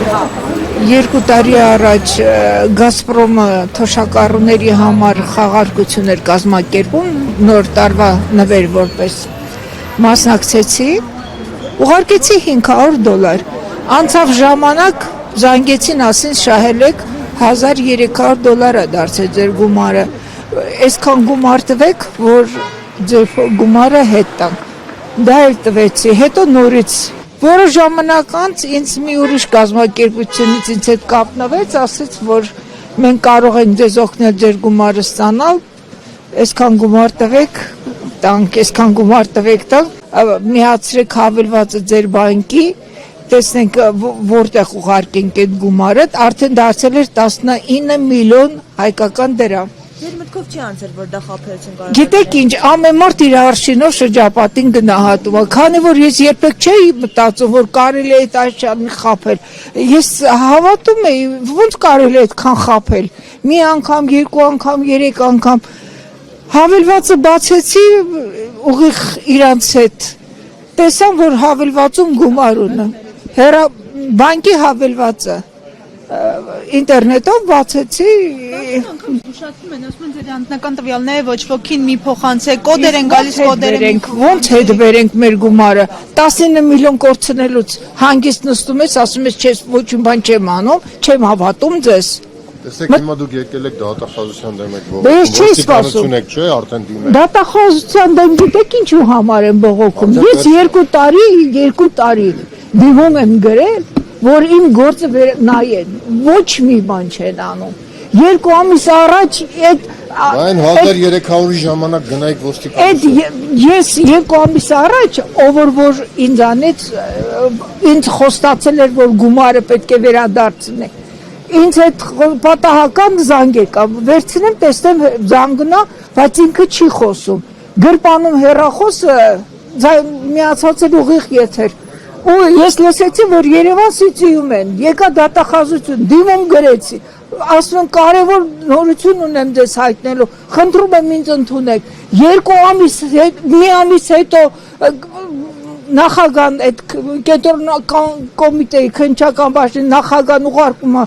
2 տարի առաջ Գազպրոմը թոշակառուների համար խաղարկություն էր կազմակերպում, նոր տարվա նվեր որպես մասնակցեցի, ուղարկեցի $500, անցավ ժամանակ, զանգեցին, ասին շահել եք $1300 դարձել ձեր գումարը, այսքան գումար տվեք, որ ձեր գումարը հետ տանք, դա էլ տվեցի, հետո նորից որոշ ժամանակ անց ինձ մի ուրիշ կազմակերպությունից ինձ հետ կապնվեց, ասեց, որ մենք կարող ենք ձեզ օգնել ձեր գումարը ստանալ, այսքան գումար տվեք, տանք, այսքան գումար տվեք, տանք, միացրեք հավելվածը ձեր բանկի, տեսնենք որտեղ ուղարկենք այդ գումարը, արդեն դարձել էր 19 միլիոն հայկական դրամ։ Ձեր մտքով չի անցել, որ դա խաբերություն կարող է։ Գիտեք ինչ, ամեն մարդ իր արշինով շրջապատին գնահատում է, քանի որ ես երբեք չէի մտածում, որ կարելի է այդ այդքան խաբել։ Ես հավատում էի, ոնց կարելի է այդքան խաբել։ Մի անգամ, երկու անգամ, երեք անգամ հավելվածը բացեցի ուղիղ իրանց հետ։ Տեսամ, որ հավելվածում գումար ունեմ։ Բանկի հավելվածը ինտերնետով բացեցի։ Ուշացնում են, ասում են ձեր անձնական տվյալները ոչ ոքին մի փոխանցեք, կոդեր են գալիս, կոդերը ոնց հետ բերենք մեր գումարը 19 միլիոն կորցնելուց հանգիստ նստում ես, ասում ես չես ոչինչ բան չեմ անում, չեմ հավատում ձեզ։ Տեսեք, հիմա դուք եկել եք դատախազության դեմ եք բողոքում։ Ես չի սպասում եք, չէ, արդեն դիմեք։ Դատախազության դեմ գիտեք ինչու համար եմ բողոքում։ Ես 2 տարի դիմում եմ գրել, որ իմ գործը նայեն, ոչ մի բան չեն անում։ 2 ամիս առաջ Այն 1300-ի ժամանակ գնայիք ոստիկանություն։ Ես 2 ամիս առաջ, ով որ ինձանից ինձ խոստացել էր, որ գումարը պետք է վերադարձնի։ Ինձ հետ պատահական զանգ եկավ, վերցնեմ, տեսնեմ զանգնա, բայց ինքը չի խոսում։ Գրպանում հեռախոսը միացած էր ուղիղ եթեր։ Ու ես լսեցի, որ Երևան Սիթիում են, եկա դատախազություն, դիմում գրեցի, ասում են կարևոր նորություն ունեմ ձեզ հայտնելու, խնդրում եմ ինձ ընդունեք, 2 ամիս, մի ամիս հետո նախագահան, այդ կենտրոնական կոմիտեի քննչական բաժնի նախագահան ուղարկում է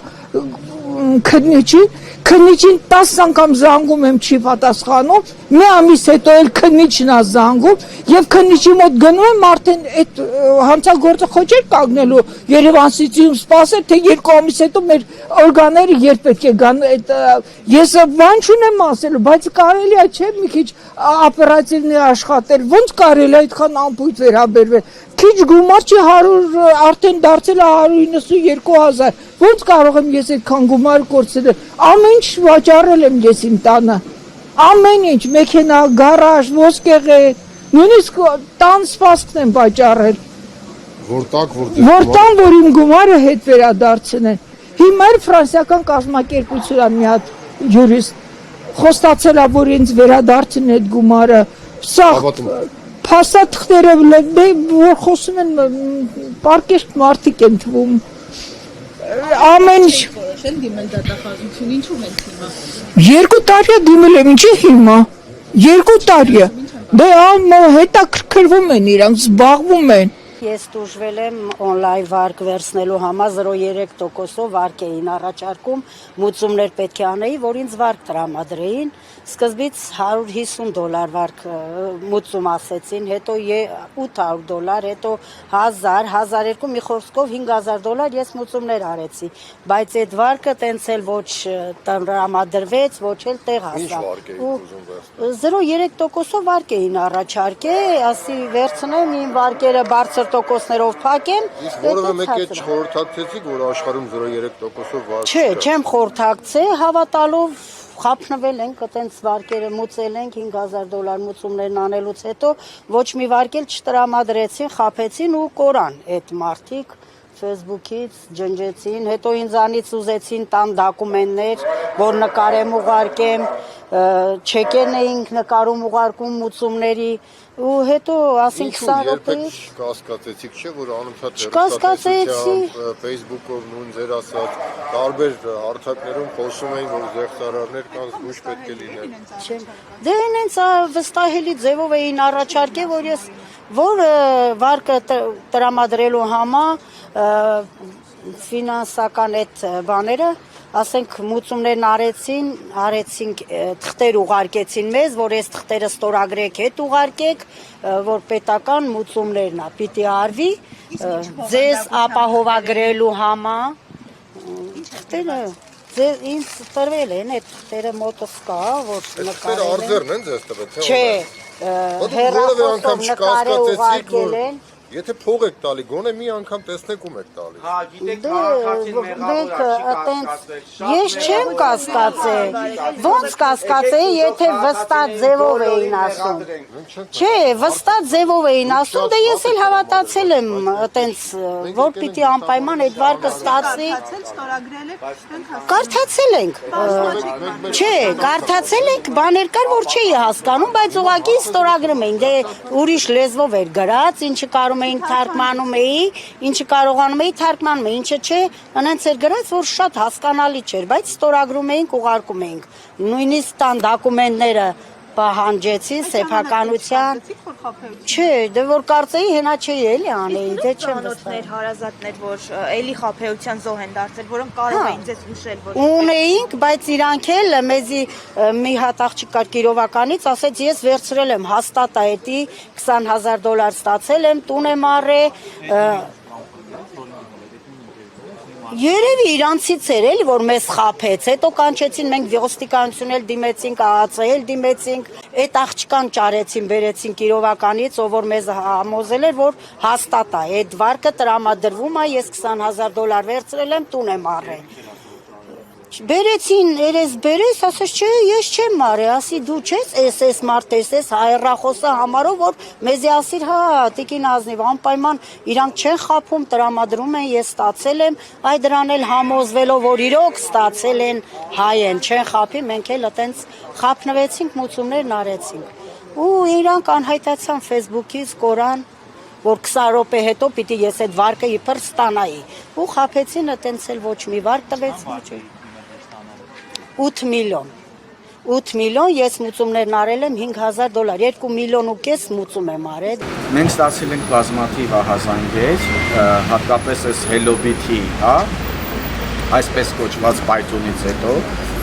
քննիչին 10 անգամ զանգում եմ չի պատասխանում, մի ամիս հետո էլ քննիչն է զանգում եւ քննիչի մոտ գնում եմ արդեն այդ հանցագործը խոչեր կանգնելու Երևան Սիթիում սպասել թե 2 ամիս հետո մեր օրգանները երբ պետք է գան այդ ես բան չունեմ ասելու, բայց կարելի է չէ մի քիչ օպերատիվներ աշխատել, ոնց կարելի է այդքան անփույթ վերաբերվել, քիչ գումար չի 100 արդեն դարձել է 192,000, ոնց կարող եմ ես այդքան գումար կորցնել, ամեն ինչ վաճառել եմ ես իմ տանը, ամեն ինչ, մեքենա, գարաժ, ոսկեղե, նույնիսկ տան սպասքն եմ վաճառել, որ տան, որ իմ գումարը հետ վերադարձնեն, հիմա էլ ֆրանսիական կազմակերպության մի հատ յուրիստ խոստացել է, որ ինձ վերադարձնեն այդ գումարը, սաղ փաստաթղթերը որ խոսում են պարկեշտ մարդիկ են թվում ամեն ինչ դիմել դատախազություն, ինչու մենք հիմա 2 տարի է դիմել եմ, ինչի հիմա 2 տարի է դե հետաքրքրվում են իրանք, զբաղվում են Ես դժվել եմ on-line վարկ վերցնելու համար 0.3%-ով վարկ էին առաջարկում, մուծումներ պետք է անեի, որ ինձ վարկ տրամադրեին, սկզբից $150 վարկ մուծում ասեցին, հետո $800, հետո 1000, 1200, մի խոսքով $5000 ես մուծումներ արեցի, բայց այդ վարկը տենց էլ ոչ տրամադրվեց, ոչ էլ տեղ հասա։ 0.3%-ով վարկ էին առաջարկել, ասի վերցնեմ իմ վարկերը բարձր տոկոսներով փակեմ, իսկ որևէ մեկի չխորհրդակցեցիք, որ աշխարհում 0.3%-ով վարկ չէ, չեմ խորհրդակցել, հավատալով խափնվել ենք, այտենց վարկերը մուծել ենք $5000 մուծումներն անելուց հետո ոչ մի վարկ էլ չտրամադրեցին, խափեցին ու կորան այդ մարդիկ Facebook-ից ջնջեցին, հետո ինձանից ուզեցին տան դոկումենտներ, որ նկարեմ ուղարկեմ, չեկերն էինք նկարում ուղարկում մուծումների ու հետո ասենք 20 րոպեի կասկածեցիք, չէ, որ անընդհատ կասկածեցի Facebook-ով նույն ձեր ասած տարբեր հարթակներում խոսում էին, որ զեղծարարներ կան, զգույշ պետք է լինեն։ Դե այնց վստահելի ձևով էին առաջարկել, որ ես որ վարկը տրամադրելու համար ֆինանսական այդ բաները, ասենք մուծումներն արեցինք թղթեր ուղարկեցին մեզ, որ այս թղթերը ստորագրեք, հետ ուղարկեք, որ պետական մուծումներն է, պիտի արվի, ձեզ ապահովագրելու համար, թղթերը ձեզ ինձ տրվել են, այդ թղթերը մոտս կա, որ Այստեղ արձերն են ձեզ տվել, թե չէ, որևէ անգամ նկարը ուղարկել են, Եթե փող եք տալի, գոնե մի անգամ տեսնեք ում եք տալի։ Հա, գիտեք քաղաքացին մեղավոր Ես չեմ կասկածել։ Ոնց կասկածեի, եթե վստահ ձևով էին ասում։ Չէ, վստահ ձևով էին ասում, դե ես էլ հավատացել եմ, այտենց որ պիտի անպայման այդ վարկը ստացվի։ Կարդացել ենք։ Չէ, կարդացել ենք, բաներ կար, որ չէի հասկանում, բայց ուղղակի ստորագրում էին։ Դե ուրիշ լեզվով էր գրած, ինչը կարում էին թարգմանում էի, ինչը կարողանում էի թարգմանում էի, ինչը չէ, այնց էր գրած, որ շատ հասկանալի չէր, բայց ստորագրում էինք, ուղարկում էինք։ Նույնիսկ տան դոկումենտները պահանջեցին սեփականության։ Չէ, դե որ կարծեի հենա չէի էլի անեի, դե չեմ վստահ։ Հարազատներ, որ էլի խաբեության զոհ են դարձել, որոնք կարող էին ձեզ հուշել, որ Ունեինք, բայց իրանք էլ մեզի մի հատ աղջիկ կար Կիրովականից, ասեց ես վերցրել եմ հաստատ այդի $20,000 ստացել եմ, տուն եմ առել, Երևի իրանցից էր էլի, որ մեզ խաբեց, հետո կանչեցին, մենք ոստիկանություն էլ դիմեցինք, ԱԱՑ էլ դիմեցինք, այդ աղջկան ճարեցին, բերեցին Կիրովականից, ով որ մեզ համոզել էր, որ հաստատ է, այդ վարկը տրամադրվում է, ես $20,000 վերցրել եմ, տուն եմ առել։ Բերեցին, երես բերես, ասես չէ, ես չեմ արել, ասի դու չես SS մարդ SS հայրախոսը համարով, որ մեզի ասիր, հա, տիկին ազնիվ, անպայման իրանք չեն խափում, տրամադրում են, ես ստացել եմ, այ դրան էլ համոզվելով, որ իրոք ստացել են, հայ են, չեն խափի, մենք էլ այտենց խափնվեցինք, մուծումներն արեցինք։ Ու իրանք անհայտացան Facebook-ից, Կորան, որ 20 րոպե հետո պիտի ես այդ վարկը իբր ստանայի։ Ու խափեցին, այտենց էլ ոչ մի վարկ տվեցին։ 8 միլիոն, ես մուծումներն արել եմ $5,000, 2,5 միլիոն մուծում եմ արել։ Մենք ստացել ենք բազմաթիվ ահազանգեր, հատկապես այս Hello-Bit-ի, հա, այսպես կոչված պայթունից հետո,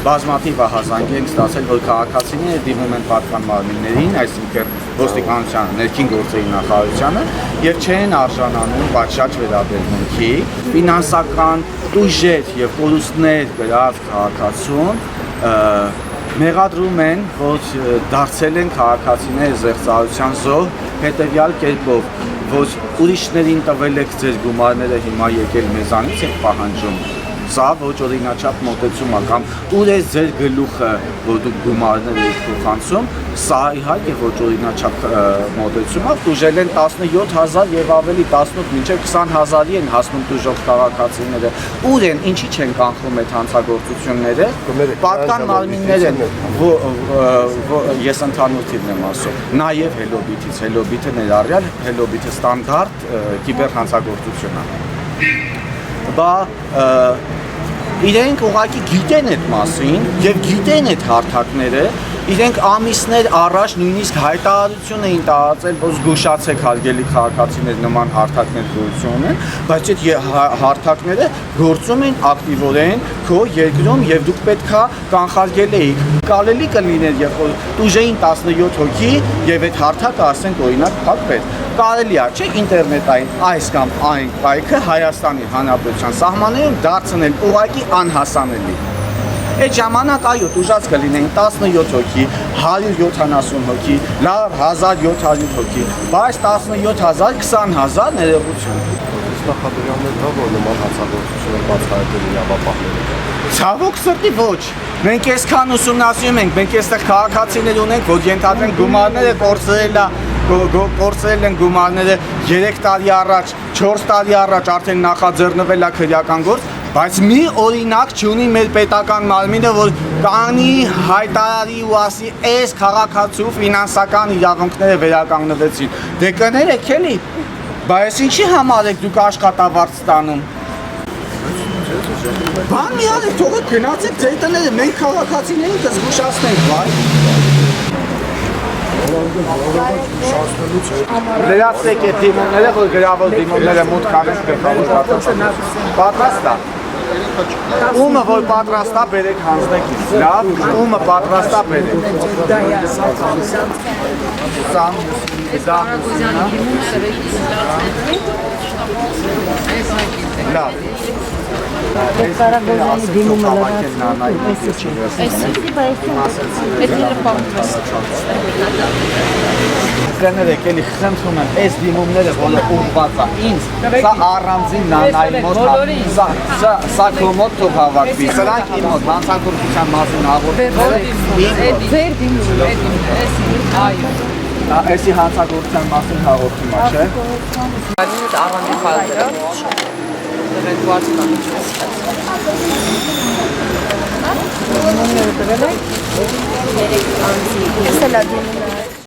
բազմաթիվ ահազանգեր ենք ստացել, որ քաղաքացիները դիմում են պատկան մարմիններին, այսինքն ոստիկանության ներքին գործերի նախարարությանը եւ չեն արժանանում պատշաճ վերաբերմունքի, ֆինանսական ուժեր եւ կորուստներ գրած քաղաքացուն մեղադրում են, որ դարձել են քաղաքացիները զեղծարության զոհ, հետեւյալ կերպով, որ ուրիշներին տվել եք ձեր գումարները, հիմա եկել մեզանից եք պահանջում։ Սա ոչ օրինաչափ մոտեցում է կամ ուր է ձեր գլուխը, որ դուք գումարներ եք փոխանցում, սա իհարկե ոչ օրինաչափ մոտեցում է, տուժել են 17,000 եւ ավելի 18 մինչեւ 20,000-ի են հասնում տուժող քաղաքացիները։ Ուր են, ինչի չեն կանխում այդ հանցագործությունները։ Պատկան մարմիններ են, ես ընդհանուր թիվն եմ ասում, նաեւ Hello-Bit-ից, Hello-Bit-ը ներառյալ, Hello-Bit-ը ստանդարտ կիբերհանցագործություն է։ Բա իրենք ուղղակի գիտեն այդ մասին եւ գիտեն այդ հարթակները, իրենք ամիսներ առաջ նույնիսկ հայտարարություն էին տարածել, որ զգուշացեք հարգելի քաղաքացիներ նման հարթակներ գործում ունեն, բայց այդ հարթակները գործում են ակտիվորեն քո երկրում եւ դուք պետքա կանխարգել էիք։ Կարելի կլիներ, երբ որ տուժեին 17 հոգի եւ այդ հարթակը ասենք օրինակ փակվեց։ Կարելի է, չէ՞, ինտերնետային այս կամ այն կայքը Հայաստանի Հանրապետության սահմաններում դարձնել ուղղակի անհասանելի։ Այդ ժամանակ այո, տուժած կլինեին 17 հոգի, 170 հոգի, լավ 1700 հոգի, բայց 17,000, 20,000 ներողություն։ Նախադրյալներ կա, որ նման հանցագործություն են բացահայտել իրավապահները։ Ցավոք սրտի ոչ։ Մենք այսքան ուսումնասիրում ենք, մենք այստեղ քաղաքացիներ ունենք, որ ենթադրենք գումարները կորցրել են գումարները 3 տարի առաջ, 4 տարի առաջ արդեն նախաձեռնվել է քրեական գործ, բայց մի օրինակ չունի մեր պետական մարմինը, որ կանի հայտարարի ու ասի այս քաղաքացու ֆինանսական իրավունքները վերականգնվեցին։ Դե կներեք էլի, բայց ինչի համար եք դուք աշխատավարձ ստանում։ Բան մի արեք, թողեք գնացեք ձեր տները, մենք քաղաքացիներին կզգուշացնենք, վայ։ Լրացեք այդ դիմումները, որ գրավոր դիմումները մուտք անեն գլխավոր պատասխան։ Պատրաստ է։ Ումը որ պատրաստ է, բերեք հանձնեք ինձ։ Լավ, ումը պատրաստ է, բերեք։ Լավ։ Կարագոզյանի դիմումը Կներեք, էլի խնդրում եմ, այս դիմումները, որը ուղղված է ինձ, սա առանձին նանայի մոտ, սա քո մոտ թող հավաքվի, սրանք իմ մոտ, հանցագործության մասին հաղորդները, Ձեր դիմումը, այո։ Էսի հանցագործության մասին հաղորդում է, չէ։ Այդ առանձին ֆայլերը դրել Ես էլ ադիմը